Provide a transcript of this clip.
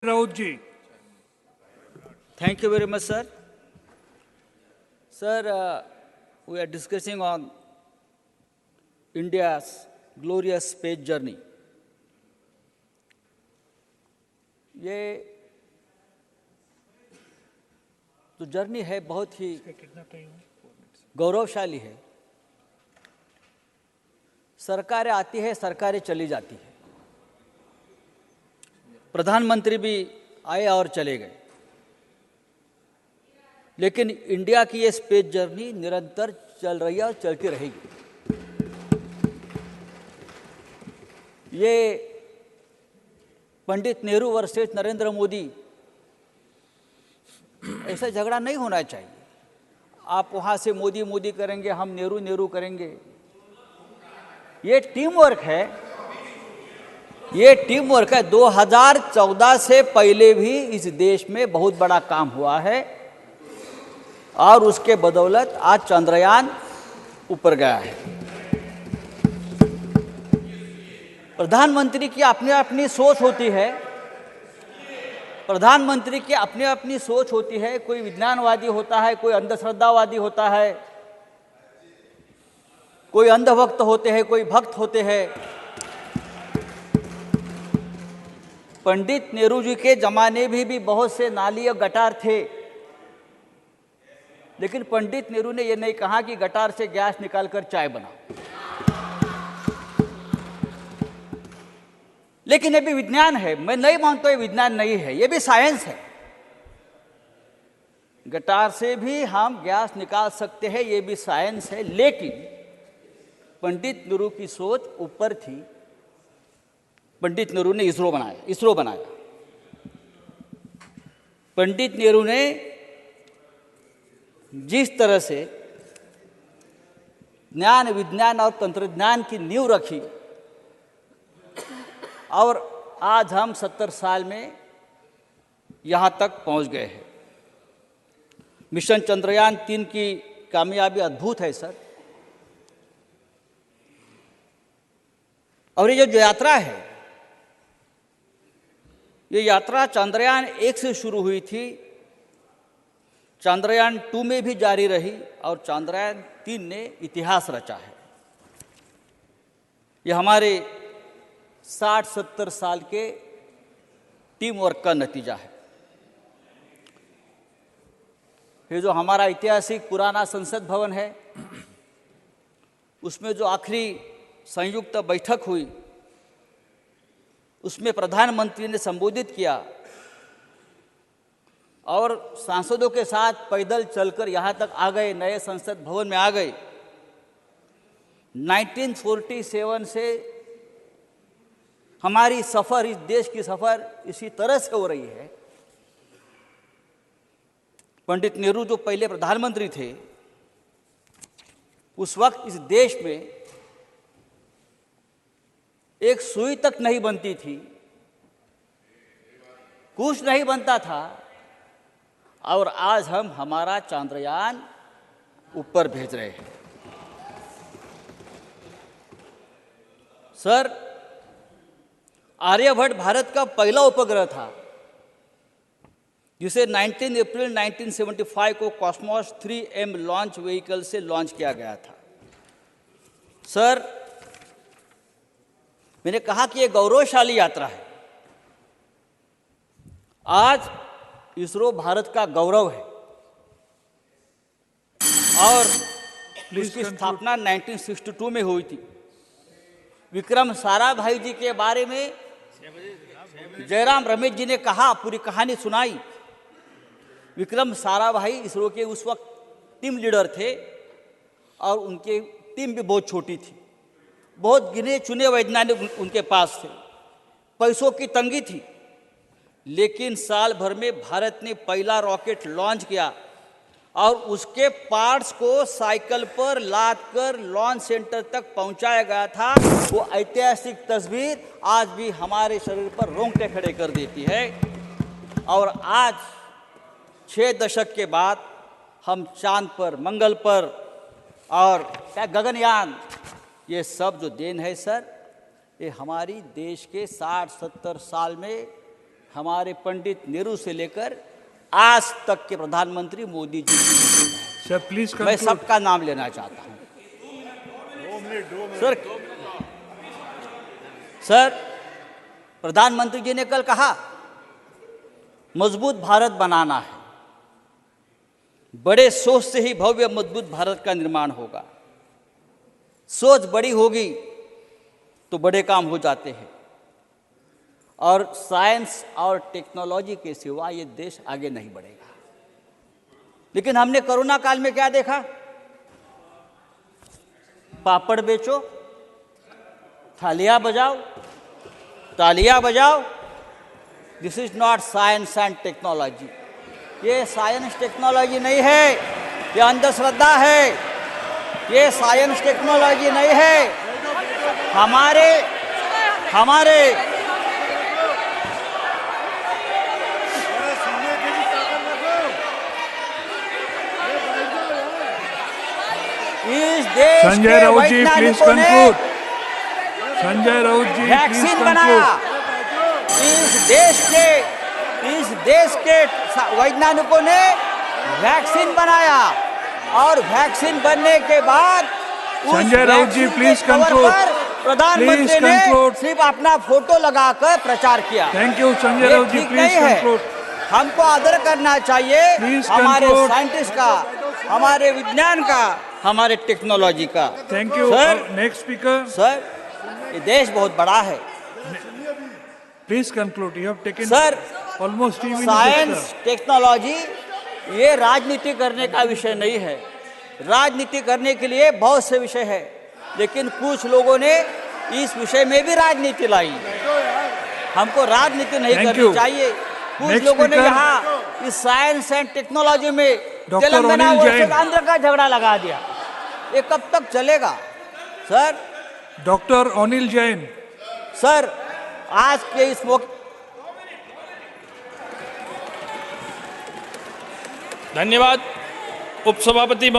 Raut ji. Thank you very much, sir. Sir, we are discussing on India's glorious space journey. ये जो journey है बहुत ही गौरवशाली है। सरकारें आती है, सरकारें चली जाती है, प्रधानमंत्री भी आए और चले गए, लेकिन इंडिया की ये स्पेस जर्नी निरंतर चल रही है और चलती रहेगी। ये पंडित नेहरू वर्सेस नरेंद्र मोदी ऐसा झगड़ा नहीं होना चाहिए। आप वहाँ से मोदी मोदी करेंगे, हम नेहरू नेहरू करेंगे। ये टीम वर्क है, ये टीम वर्क है। 2014 से पहले भी इस देश में बहुत बड़ा काम हुआ है और उसके बदौलत आज चंद्रयान ऊपर गया है। प्रधानमंत्री की अपनी अपनी सोच होती है, प्रधानमंत्री की अपनी अपनी सोच होती है। कोई विज्ञानवादी होता है, कोई अंधश्रद्धावादी होता है, कोई अंधभक्त होते हैं, कोई भक्त होते हैं। पंडित नेहरू जी के जमाने में भी बहुत से नाली और गटार थे, लेकिन पंडित नेहरू ने यह नहीं कहा कि गटार से गैस निकालकर चाय बनाओ। लेकिन ये भी विज्ञान है, मैं नहीं मानता ये विज्ञान नहीं है, ये भी साइंस है। गटार से भी हम गैस निकाल सकते हैं, ये भी साइंस है। लेकिन पंडित नेहरू की सोच ऊपर थी। पंडित नेहरू ने इसरो बनाया। पंडित नेहरू ने जिस तरह से ज्ञान, विज्ञान और तंत्रज्ञान की नींव रखी और आज हम 70 साल में यहाँ तक पहुँच गए हैं। मिशन चंद्रयान 3 की कामयाबी अद्भुत है सर। और ये जो यात्रा है, ये यात्रा चंद्रयान 1 से शुरू हुई थी, चंद्रयान 2 में भी जारी रही और चंद्रयान 3 ने इतिहास रचा है। ये हमारे 60-70 साल के टीम वर्क का नतीजा है। ये जो हमारा ऐतिहासिक पुराना संसद भवन है, उसमें जो आखिरी संयुक्त बैठक हुई, उसमें प्रधानमंत्री ने संबोधित किया और सांसदों के साथ पैदल चलकर यहाँ तक आ गए, नए संसद भवन में आ गए। 1947 से हमारी सफ़र, इस देश की सफ़र इसी तरह से हो रही है। पंडित नेहरू जो पहले प्रधानमंत्री थे, उस वक्त इस देश में एक सुई तक नहीं बनती थी, कुछ नहीं बनता था, और आज हम हमारा चंद्रयान ऊपर भेज रहे हैं। सर, आर्यभट्ट भारत का पहला उपग्रह था, जिसे 19 अप्रैल 1975 को कॉस्मोस 3M लॉन्च व्हीकल से लॉन्च किया गया था। सर, मैंने कहा कि यह गौरवशाली यात्रा है। आज इसरो भारत का गौरव है और इसकी स्थापना 1962 में हुई थी। विक्रम साराभाई जी के बारे में जयराम रमेश जी ने कहा, पूरी कहानी सुनाई। विक्रम साराभाई इसरो के उस वक्त टीम लीडर थे और उनकी टीम भी बहुत छोटी थी। बहुत गिने चुने वैज्ञानिक उनके पास थे, पैसों की तंगी थी, लेकिन साल भर में भारत ने पहला रॉकेट लॉन्च किया और उसके पार्ट्स को साइकिल पर लादकर लॉन्च सेंटर तक पहुंचाया गया था। वो ऐतिहासिक तस्वीर आज भी हमारे शरीर पर रोंगटे खड़े कर देती है। और आज 6 दशक के बाद हम चांद पर, मंगल पर और गगनयान, ये सब जो देन है सर, ये हमारी देश के 60-70 साल में हमारे पंडित नेहरू से लेकर आज तक के प्रधानमंत्री मोदी जी सर प्लीज मैं सबका नाम लेना चाहता हूं। सर प्रधानमंत्री जी ने कल कहा मजबूत भारत बनाना है, बड़े सोच से ही भव्य मजबूत भारत का निर्माण होगा। सोच बड़ी होगी तो बड़े काम हो जाते हैं, और साइंस और टेक्नोलॉजी के सिवा ये देश आगे नहीं बढ़ेगा। लेकिन हमने कोरोना काल में क्या देखा? पापड़ बेचो, थालियां बजाओ, तालियां बजाओ। This is not science and technology. ये साइंस टेक्नोलॉजी नहीं है, ये अंधश्रद्धा है। ये साइंस टेक्नोलॉजी नहीं है। हमारे इस देश संजय के राउत जी प्लीज वैज्ञानिकों ने conclude. Sanjay Raut ji please vaccine बनाया। कंक्लूड। इस देश के वैज्ञानिकों ने वैक्सीन बनाया, और वैक्सीन बनने के बाद उस संजय राउत जी वैक्सीन प्लीज के कवर कंक्लूड। पर प्रधानमंत्री प्लीज ने कंक्लूड। सिर्फ अपना फोटो लगाकर प्रचार किया। थैंक यू संजय ये राउत जी ठीक प्लीज नहीं है। कंक्लूड। हमको आदर करना चाहिए Please हमारे conclude. साइंटिस्ट का, हमारे विज्ञान का, हमारे टेक्नोलॉजी का। Thank you. Sir next speaker sir ये देश बहुत बड़ा है। Please conclude. You have taken sir almost 3 science minutes. Technology ये राजनीति करने का विषय नहीं है। राजनीति करने के लिए बहुत से विषय है, लेकिन कुछ लोगों ने इस विषय में भी राजनीति लाई। हमको राजनीति नहीं Thank करनी you. चाहिए। कुछ Next लोगों ने speaker. यहाँ इस साइंस एंड टेक्नोलॉजी में Dr. तेलंगाना अनिल वर्सेस जैन। आंध्र का झगड़ा लगा दिया। ये कब तक चलेगा? Sir doctor Anil Jain. Sir आज के इस मौके धन्यवाद उपसभापति